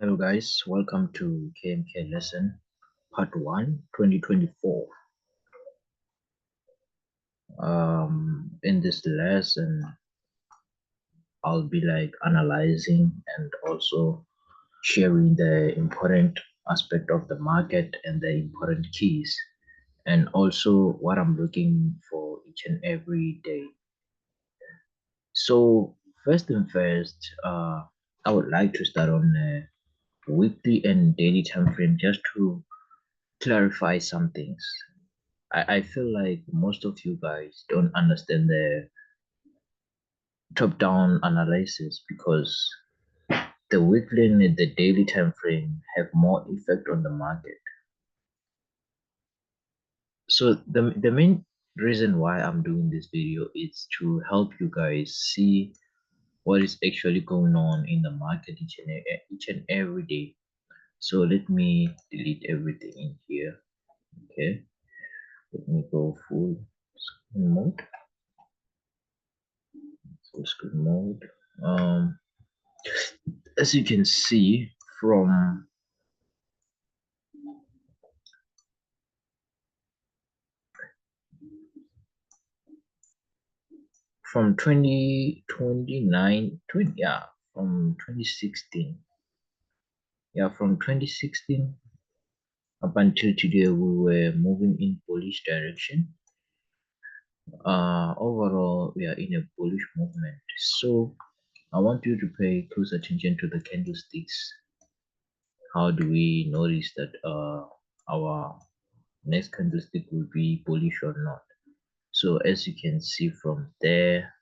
Hello guys, welcome to KMK lesson part 1 2024. In this lesson I'll be analyzing and also sharing the important aspect of the market and the important keys and also what I'm looking for each and every day. So first and first, I would like to start on weekly and daily time frame just to clarify some things. I feel like most of you guys don't understand the top-down analysis because the weekly and the daily time frame have more effect on the market. So the main reason why I'm doing this video is to help you guys see what is actually going on in the market each and every day. So let me delete everything in here. Okay, let me go full screen mode. Full screen mode. As you can see from 2029 20, yeah, from 2016, yeah, from 2016 up until today we were moving in bullish direction. Overall we are in a bullish movement, so I want you to pay close attention to the candlesticks. How do we notice that our next candlestick will be bullish or not? So as you can see from there,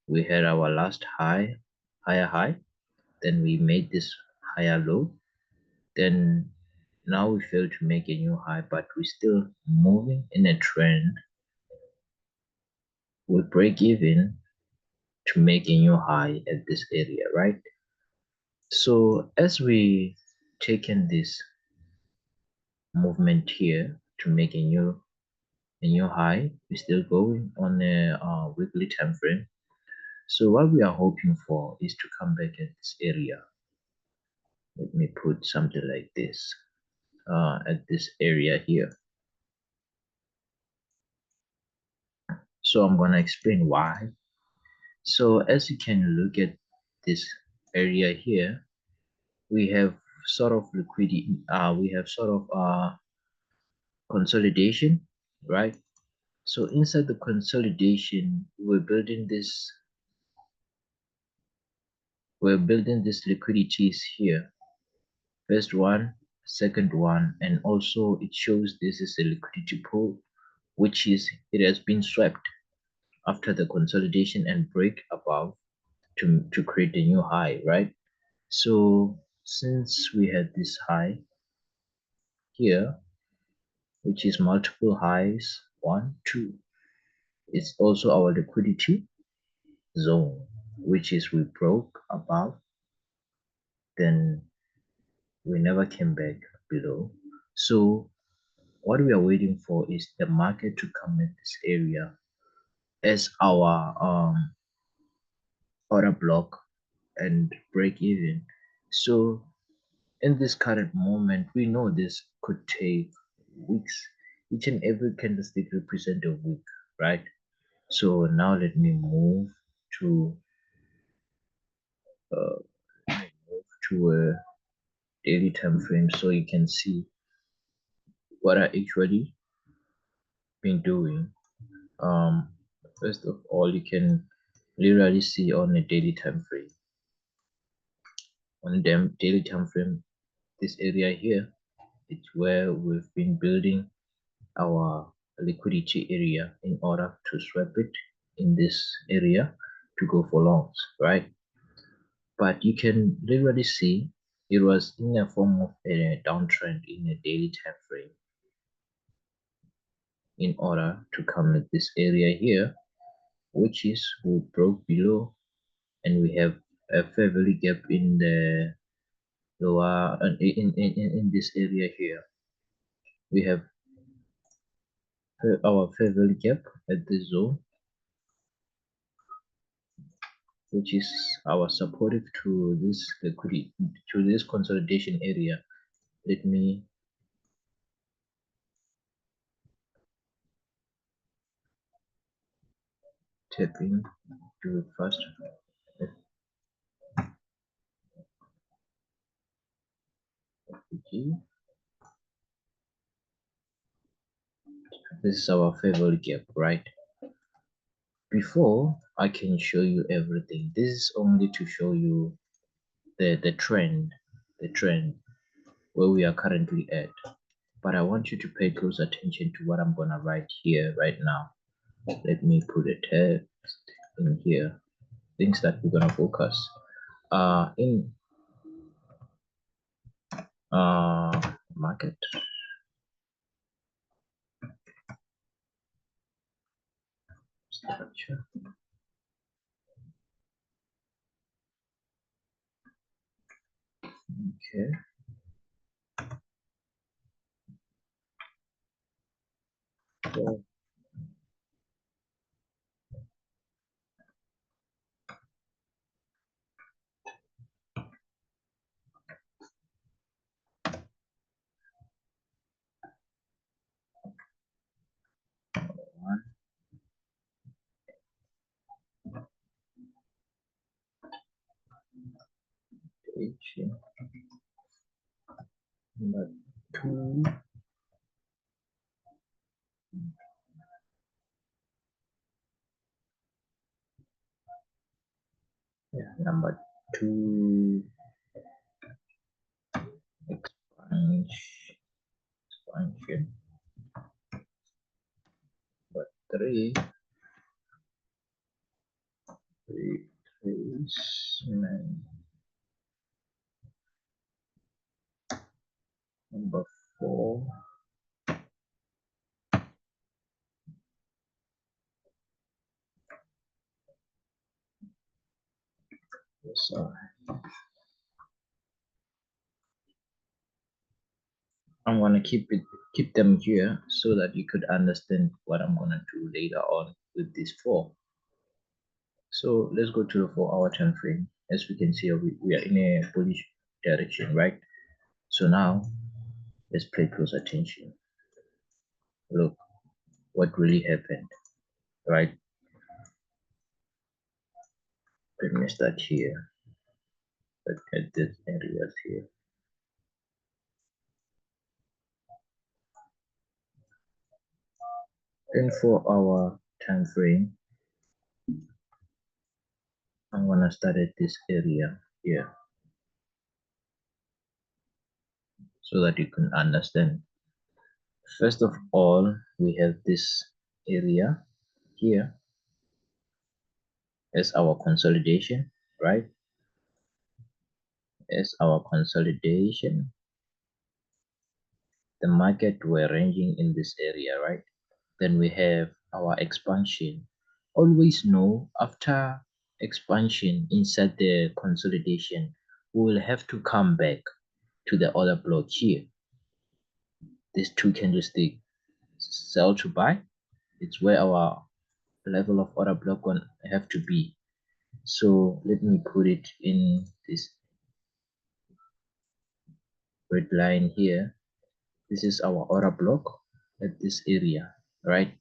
we had our last higher high, then we made this higher low, then now we failed to make a new high, but we're still moving in a trend. We break even to make a new high at this area, right? So as we taken this movement here to make a new high, we're still going on a weekly time frame. So what we are hoping for is to come back at this area. Let me put something like this at this area here. So I'm gonna explain why. So as you can look at this area here, we have sort of liquidity, we have sort of consolidation, right? So inside the consolidation, we're building this liquidities here. First one, second one, and also it shows this is a liquidity pool, which is it has been swept after the consolidation and break above to create a new high, right? So since we had this high here, which is multiple highs, 1 2, it's also our liquidity zone, which is we broke above, then we never came back below. So what we are waiting for is the market to come at this area as our order block and break even. So in this current moment, we know this could take weeks. Each and every candlestick represent a week, right? So now let me move to uh, a daily time frame so you can see what I actually been doing. Um, First of all, you can literally see on a daily time frame. On a daily time frame, this area here, it's where we've been building our liquidity area in order to swap it in this area to go for longs, right? But you can literally see it was in a form of a downtrend in a daily time frame in order to come at this area here, which is we broke below and we have a fair value gap in the lower in this area here. We have our fair value gap at this zone, which is our supportive to this liquidity, to this consolidation area. Let me tap in to it first. Okay. This is our favorite gap, right? Before I can show you everything, this is only to show you the trend, where we are currently at. But I want you to pay close attention to what I'm gonna write here right now. Let me put a text in here. Things that we're gonna focus. In market structure. Okay. So one page, number two, yeah, number two, expansion, but three, retracement, number four, so I'm gonna keep them here so that you could understand what I'm gonna do later on with these four. So let's go to the 4 hour time frame. As we can see, we are in a bullish direction, right? So now let's pay close attention. Look what really happened, right? Let me start here. Look at these areas here. In 4 hour time frame, I'm gonna start at this area here so that you can understand. First of all, we have this area here as our consolidation, right? As our consolidation, the market were ranging in this area, right? Then we have our expansion. Always know after expansion inside the consolidation, we will have to come back to the order block here. These two candlestick sell to buy. It's where our level of order block one have to be. So let me put it in this red line here. This is our order block at this area, right?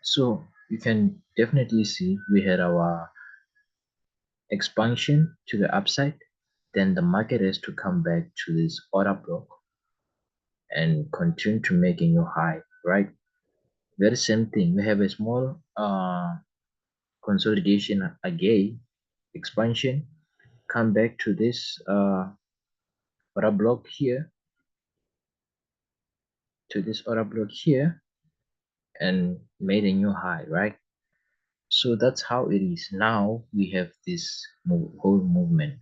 So you can definitely see we had our expansion to the upside, then the market has to come back to this order block and continue to make a new high, right? Very same thing. We have a small consolidation again, expansion, come back to this order block here, and made a new high, right? So that's how it is. Now we have this whole movement.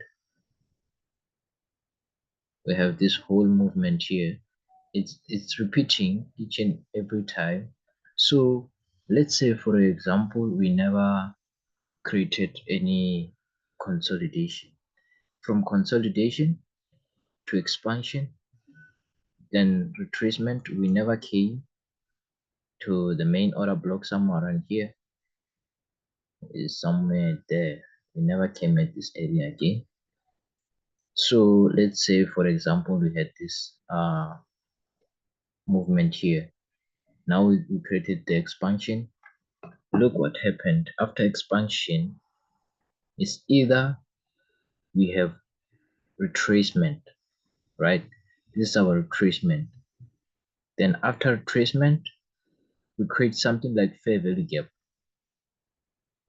We have this whole movement here. It's repeating each and every time. So let's say, for example, we never created any consolidation. From consolidation to expansion, then retracement, we never came to the main order block. Somewhere around here is somewhere there. we never came at this area again. So let's say, for example, we had this movement here. Now we created the expansion. Look what happened after expansion. Is either we have retracement, right? This is our retracement. Then after retracement, we create something like fair value gap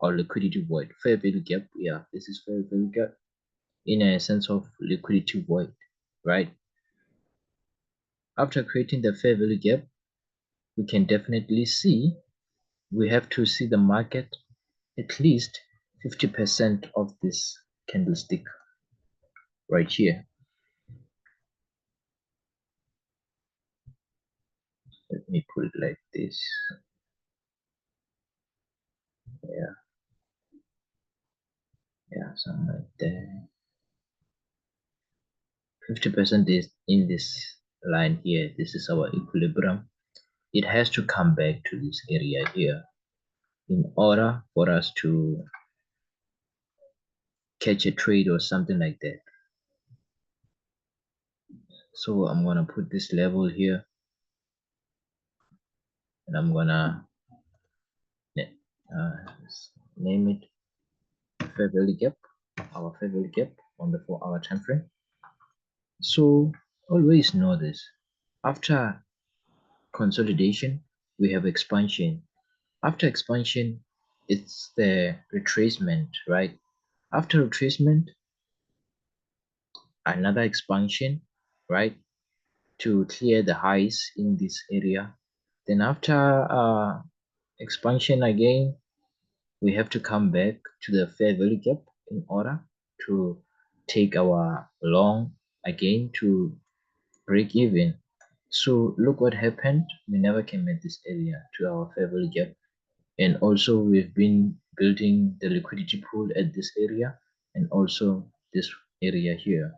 or liquidity void. Fair value gap, yeah, this is fair value gap in a sense of liquidity void, right? After creating the fair value gap, we can definitely see we have to see the market at least 50% of this candlestick right here. Let me put it like this. Yeah, yeah, something like that. 50% is in this line here. This is our equilibrium. It has to come back to this area here in order for us to catch a trade or something like that. So I'm gonna put this level here and I'm gonna name it fair value gap, our fair value gap on the 4-hour time frame. So always know this. After consolidation, we have expansion. After expansion, it's the retracement, right? After retracement, another expansion, right? To clear the highs in this area. Then after expansion again, we have to come back to the fair value gap in order to take our long again to break even. So look what happened. We never came at this area to our fair value gap. And also we've been building the liquidity pool at this area and also this area here.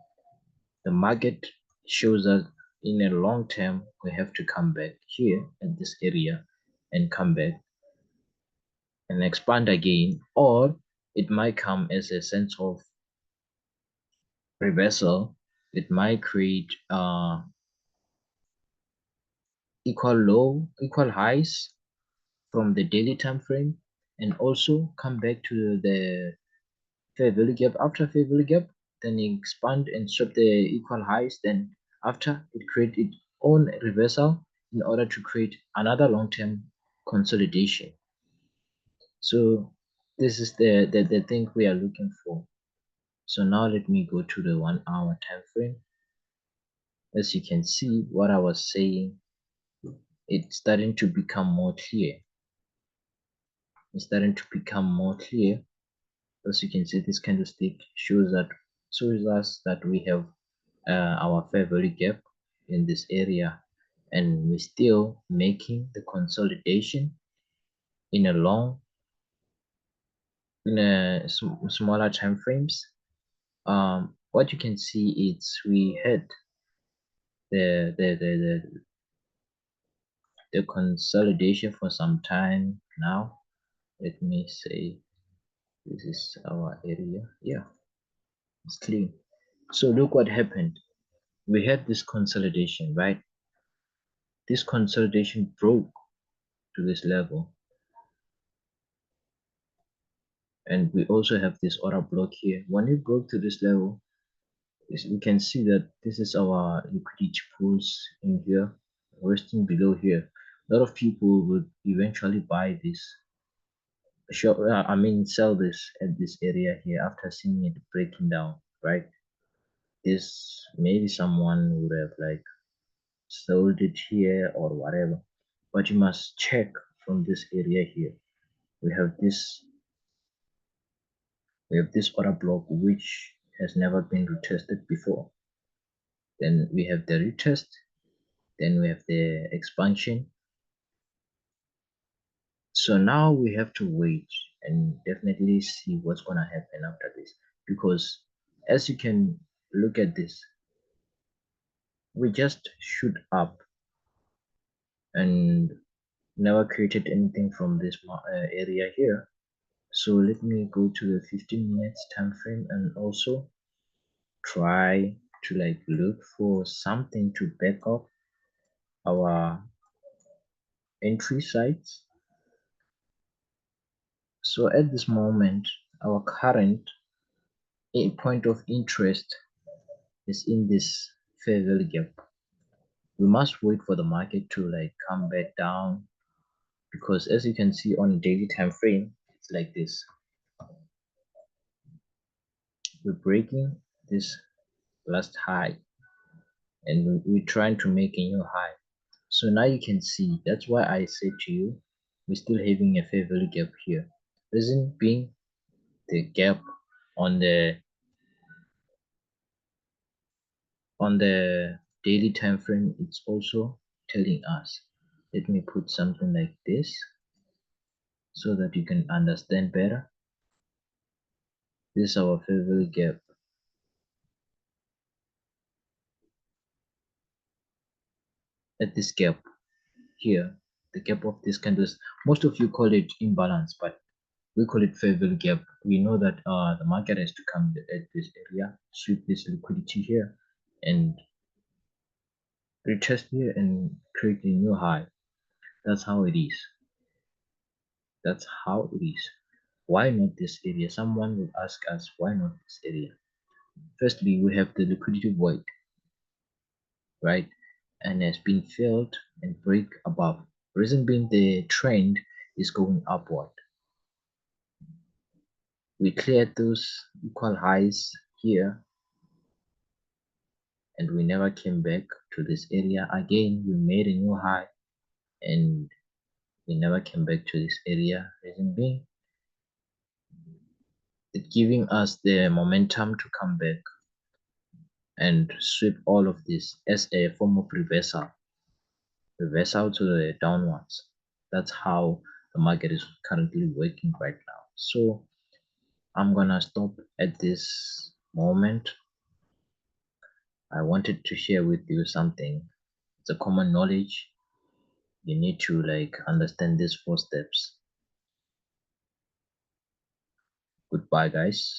The market shows that in a long term, we have to come back here at this area and come back and expand again, or it might come as a sense of reversal. It might create equal low, equal highs from the daily time frame, and also come back to the fair value gap. After fair value gap, then expand and swap the equal highs. Then after it create its own reversal in order to create another long-term consolidation. So this is the thing we are looking for. So now let me go to the 1-hour time frame. As you can see, what I was saying, it's starting to become more clear. It's starting to become more clear. As you can see, this candlestick shows us that we have our fair value gap in this area, and we're still making the consolidation in a long, in a smaller time frames. What you can see is we had the consolidation for some time now. Let me say this is our area. Yeah, it's clean. So look what happened. We had this consolidation, right? This consolidation broke to this level, and we also have this order block here. When it broke to this level, we can see that this is our liquidity pools in here, resting below here. A lot of people would eventually buy this sell this at this area here after seeing it breaking down, right? This maybe someone would have like sold it here or whatever, but you must check from this area here. We have this order block which has never been retested before. Then we have the retest, then we have the expansion. So now we have to wait and definitely see what's gonna happen after this, because as you can look at this, we just shoot up and never created anything from this area here. So let me go to the 15 minutes time frame and also try to like look for something to back up our entry sites. So at this moment, our current point of interest is in this fair value gap. We must wait for the market to like come back down, because as you can see on a daily time frame, it's like this. We're breaking this last high and we're trying to make a new high. So now you can see, that's why I said to you, we're still having a fair value gap here. Reason being, the gap on the daily time frame, it's also telling us. Let me put something like this so that you can understand better. This is our fair value gap. At this gap here, the gap of this candles, most of you call it imbalance, but we call it fair value gap. We know that the market has to come at this area, sweep this liquidity here, and retest here and create a new high. That's how it is. That's how it is. Why not this area? Someone will ask us, why not this area? Firstly, we have the liquidity void, right? And has been filled and break above. Reason being, the trend is going upward. We cleared those equal highs here and we never came back to this area again. We made a new high and we never came back to this area. Reason being, it giving us the momentum to come back and sweep all of this as a form of reversal to the downwards. That's how the market is currently working right now. So I'm gonna stop at this moment. I wanted to share with you something. It's a common knowledge. You need to like understand these 4 steps. Goodbye, guys.